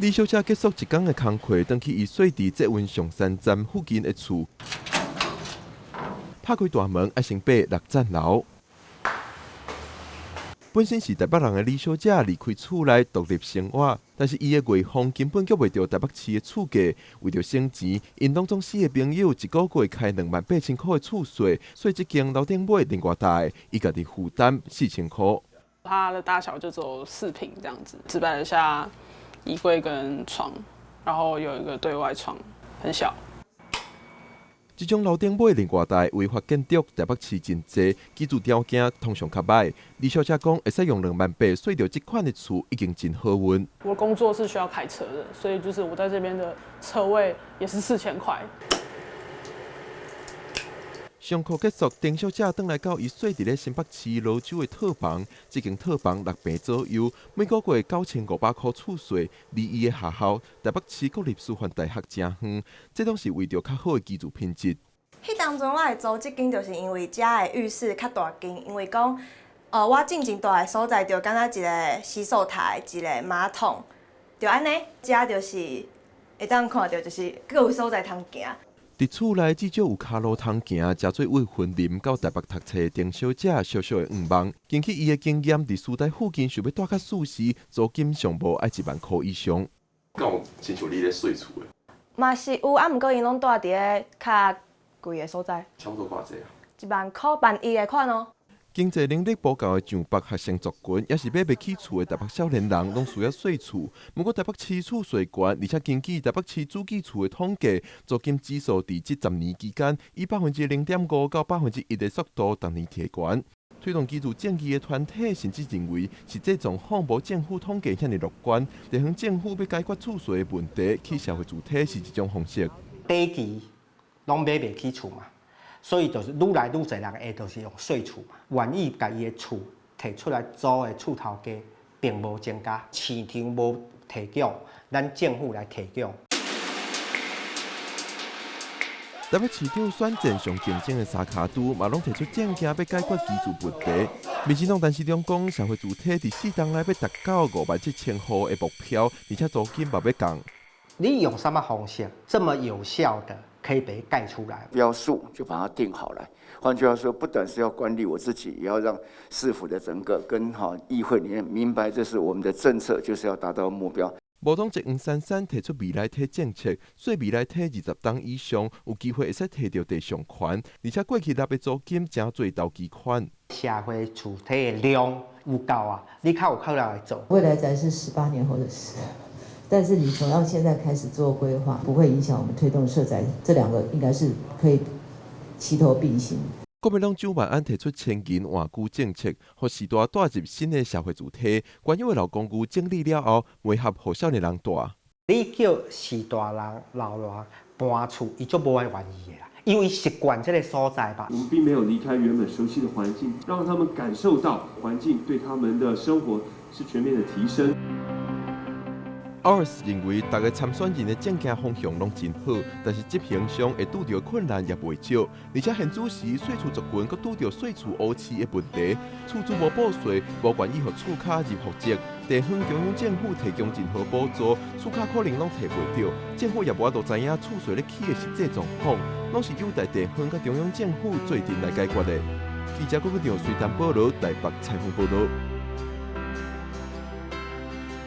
李小姐结束一天的工课，回去伊睡伫捷运上山站附近的厝，拍开大门，要先爬6层楼。本身是台北人的李小姐离开厝内独立生活，但是伊的月俸根本约袂到台北市的厝价。为着省钱，因当中4个朋友一个月开28000块的厝税，所以这间楼顶买另外大的，伊家己负担4000块。它的大小就只有4坪这样子，只摆得下衣柜跟床，然后有一个对外窗，很小。这种楼顶买另外大违法建筑，台北市真济，居住条件通常较歹。李小姐讲，会使用28000税到这款的厝，已经真好运。我工作是需要开车的，所以就是我在这边的车位也是4000块。上课结束，丁小姐返来到伊住伫咧新北市蘆洲的套房，这间套房6平左右，每个月9500块厝税，离伊的学校台北市国立师范大学真远，这拢是为着较好的居住品质。迄当阵我会租这间，就是因为遮的浴室较大间，因为讲，我进前住的所在就敢若一个洗手台、一个马桶，就安尼，遮就是会当看到，就是各有所在通行。伫厝内至少有骹路通行，真做为婚林到台北读册的丁小姐小小的愿望。根据伊的经验，伫师大附近想要住较舒适，租金上无爱1万块以上。敢有亲像你咧睡厝的？嘛是有，啊，毋过因拢住伫咧较贵的所在。差不多偌济啊？1万块1亿的款哦。经济能力不高的上北学生族群，也是买不起厝的台北少年人，拢需要税厝。不过台北市厝税悬，而且根据台北市主计处的统计，租金指数伫这10年期间，以0.5%到1%的速度，逐年提悬。推动居住正义的团体甚至认为，是这种恐无政府统计遐尼乐观。地方政府要解决厝税的问题，去社会主体是一种方式。第一期拢买袂起厝嘛。所以就是愈来愈侪人下就是用税厝嘛，愿意把伊的厝摕出来租的厝头价并无增加，市场无提供，咱政府来提供。台北市长选战上竞争的三卡都，嘛拢提出政见要解决居住问题。民进党陈时中讲，社会主体伫4档内要达到57000户的目标，而且租金嘛要降。你用什么方式这么有效的？可以被盖出来，标数就把它定好来。换句话说，不但是要管理我自己，也要让市府的整个跟议会里面明白，这是我们的政策，就是要达到目标。无党一黄珊珊提出未来体政策，说未来体20档以上，有机会会使摕到地上权，而且过去纳的租金真侪投机款。社会主体的量有够啊，你较有可能来做。未来才是18年后的事。但是你从要现在开始做规划，不会影响我们推动社宅，这2个应该是可以齐头并行。国民党蒋万安提出千金换居政策，互时代带入新的社会主体。原有的老公寓整理了后，配合互少年人住。你叫时代人、老人搬厝，伊就无愿意的啦，因为习惯这个所在吧。我们并没有离开原本熟悉的环境，让他们感受到环境对他们的生活是全面的提升。OURS 认为，大家参选人的政见方向拢真好，但是执行上会拄到困难也袂少。而且现主时税厝族群，佮拄到税厝乌市的问题，厝主无报税，无愿意互厝卡入户籍，地方中央政府提供任何补助，厝卡可能拢摕袂到。政府也无法度知影厝税咧起的实际状况，拢是有待地方佮中央政府做阵来解决的。记者郭国良随谈报道，台北采访报道。